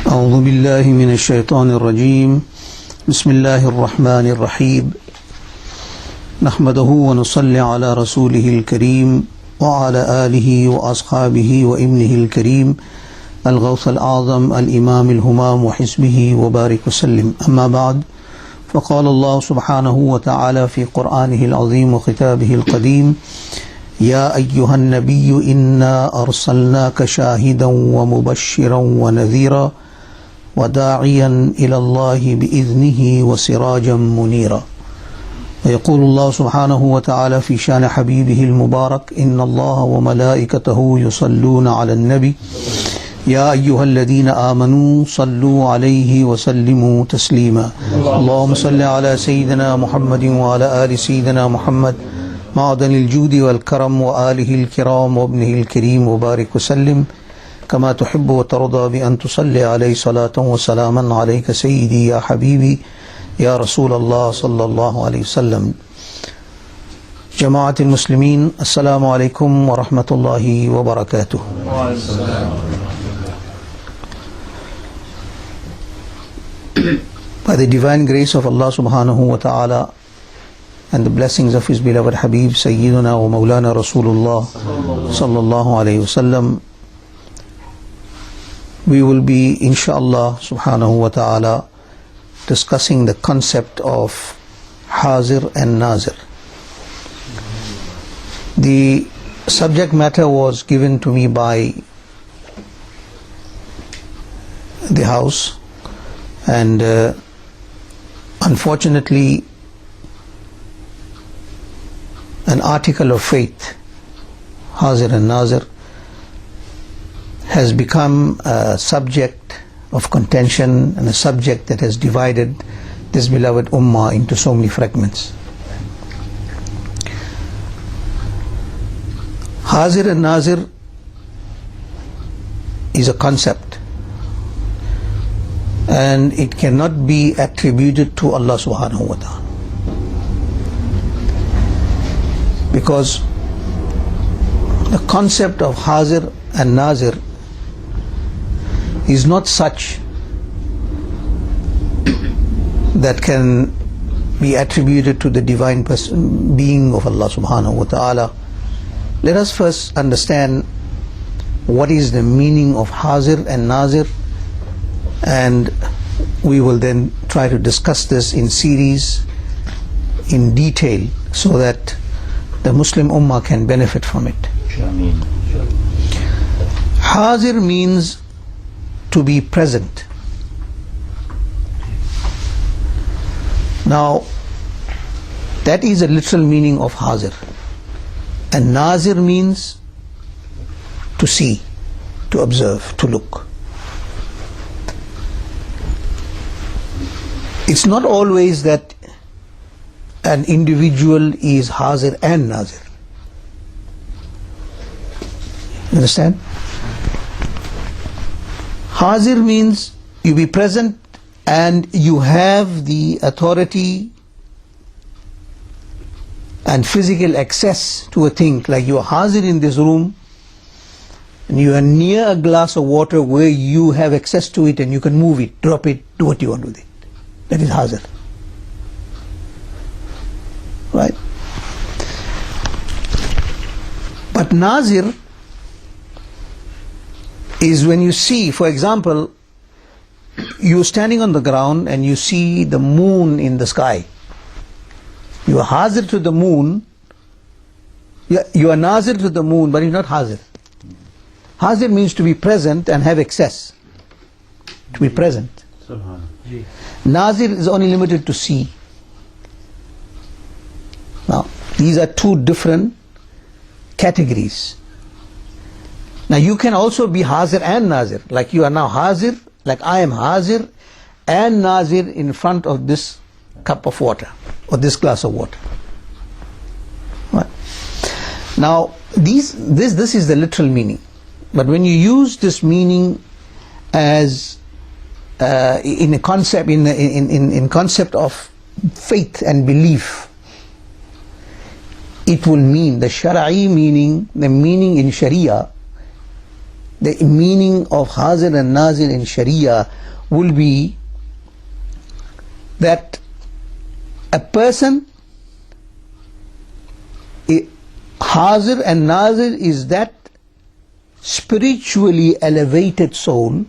أعوذ بالله من الشيطان الرجيم بسم الله الرحمن الرحيم نحمده ونصلي على رسوله الكريم وعلى آله وأصحابه وابنه الكريم الغوث الأعظم الإمام الهمام وحزبه وبارك وسلم أما بعد فقال الله سبحانه وتعالى في قرآنه العظيم وخطابه القديم يا أيها النبي إنا أرسلناك شاهدا ومبشرا ونذيرا وداعيا إلى الله بإذنه وسراجا منيرا ويقول الله سبحانه وتعالى في شان حبيبه المبارك إن الله وملائكته يصلون على النبي يا أيها الذين آمنوا صلوا عليه وسلموا تسليما اللهم صل على سيدنا محمد وعلى آل سيدنا محمد معدن الجود والكرم وآله الكرام وابنه الكريم وبارك وسلم كما تحب وترضى بأن تصلي عليه صلاة وسلاما عليك سيدي يا حبيبي يا رسول الله صلى الله عليه وسلم. جماعة المسلمين السلام عليكم ورحمة الله وبركاته. By the divine grace of Allah subhanahu wa ta'ala and the blessings of His beloved Habib Sayyiduna wa Mawlana Rasulullah sallallahu alayhi wasallam, we will be inshaAllah subhanahu wa ta'ala discussing the concept of Haazir and naazir. The subject matter was given to me by the house, and unfortunately an article of faith, Haazir and naazir, has become a subject of contention and a subject that has divided this beloved ummah into so many fragments. Haazir and naazir is a concept, and it cannot be attributed to Allah subhanahu wa ta'ala, because the concept of Haazir and naazir is not such that can be attributed to the divine being of Allah subhanahu wa ta'ala. Let us first understand what is the meaning of Haazir and naazir, and we will then try to discuss this in series, in detail, so that the Muslim Ummah can benefit from it. Haazir means to be present. Now, that is a literal meaning of Haazir. And naazir means to see, to observe, to look. It's not always that an individual is Haazir and naazir. Understand? Haazir means you be present and you have the authority and physical access to a thing. Like you are Haazir in this room and you are near a glass of water where you have access to it and you can move it, drop it, do what you want with it. That is Haazir. Right? But naazir is when you see, for example, you're standing on the ground and you see the moon in the sky. You are Haazir to the moon. You are naazir to the moon, but you're not Haazir. Haazir means to be present and have access. To be present. Naazir is only limited to see. Now, these are two different categories. Now you can also be Haazir and naazir, like you are now Haazir, like I am Haazir and naazir in front of this cup of water or this glass of water. Right? Now this is the literal meaning, but when you use this meaning as in a concept in concept of faith and belief, it will mean the Shara'i meaning, the meaning in Sharia the meaning of Haazir and Naazir in Sharia will be that a person, Haazir and Naazir is that spiritually elevated soul,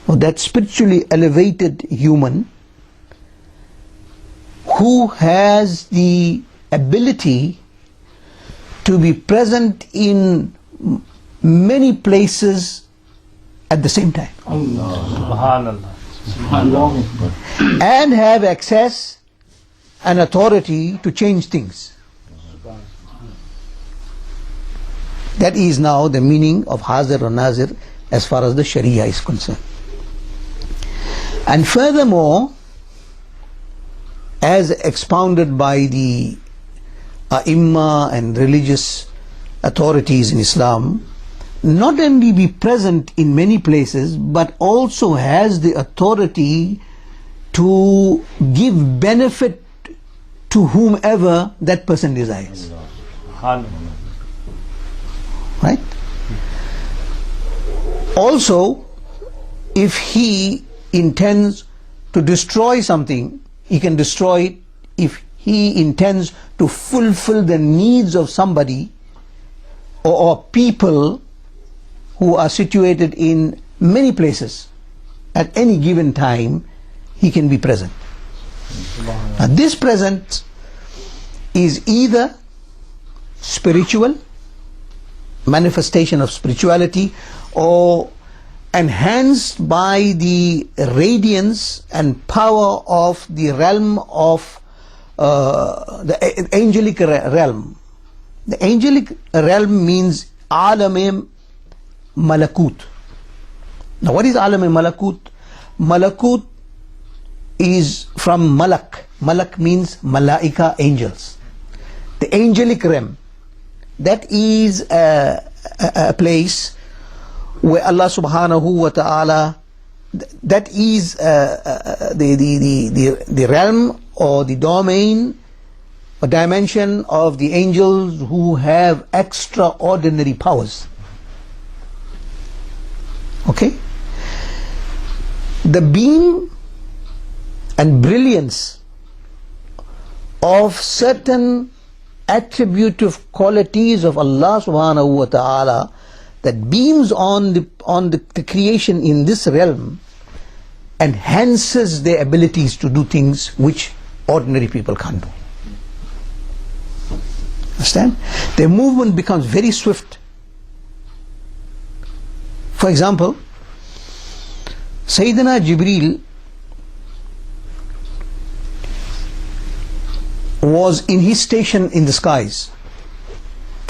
or that spiritually elevated human who has the ability to be present in many places at the same time. Subhanallah. And have access and authority to change things. That is now the meaning of Haazir or Naazir as far as the Sharia is concerned. And furthermore, as expounded by the Ai-Imma and religious authorities in Islam, not only be present in many places, but also has the authority to give benefit to whomever that person desires. Right? Also, if he intends to destroy something, he can destroy it. If he intends to fulfill the needs of somebody or people who are situated in many places at any given time, he can be present. Now this presence is either spiritual, manifestation of spirituality, or enhanced by the radiance and power of the realm of the angelic realm. The angelic realm means alam malakut. Now what is alam malakut? Malakut is from malak. Malak means malaika, angels. The angelic realm, that is a place where Allah subhanahu wa ta'ala, that is the realm or the domain or dimension of the angels who have extraordinary powers. Okay? The beam and brilliance of certain attributive qualities of Allah subhanahu wa ta'ala that beams on the creation in this realm enhances their abilities to do things which ordinary people can't do. Understand? Their movement becomes very swift. For example, Sayyidina Jibreel was in his station in the skies.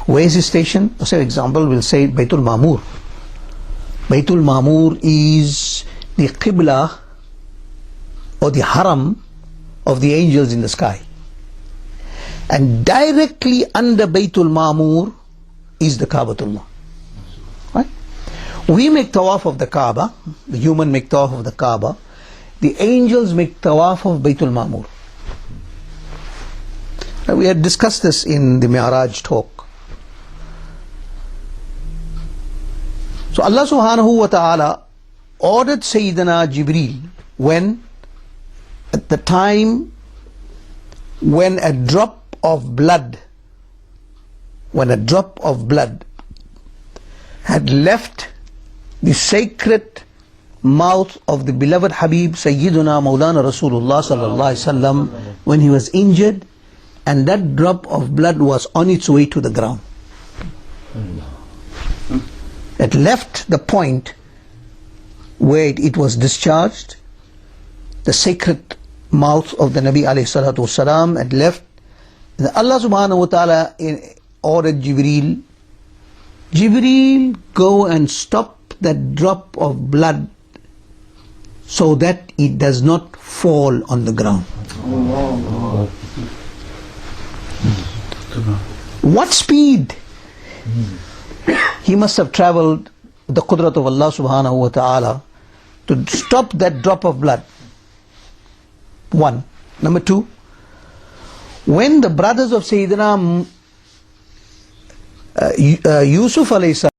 Where is his station? For example, we'll say Baytul Ma'mur. Baytul Ma'mur is the Qibla or the Haram of the angels in the sky. And directly under Baytul Ma'mur is the Kaabatullah. Right? We make tawaf of the Kaaba, the human make tawaf of the Kaaba, the angels make tawaf of Baytul Ma'mur. We had discussed this in the Mi'raj talk. So Allah subhanahu wa ta'ala ordered Sayyidina Jibreel when, at the time when a drop of blood had left the sacred mouth of the beloved Habib Sayyiduna Mawlana Rasulullah sallallahu alaihi wasallam when he was injured, and that drop of blood was on its way to the ground. It left the point where it was discharged, the sacred mouth of the Nabi alayhi salatu wasalam, and left. And Allah subhanahu wa ta'ala ordered Jibreel, go and stop that drop of blood so that it does not fall on the ground. What speed he must have traveled with the qudrat of Allah subhanahu wa ta'ala to stop that drop of blood. One. Number two, when the brothers of Sayyidina Yusuf alayhi salam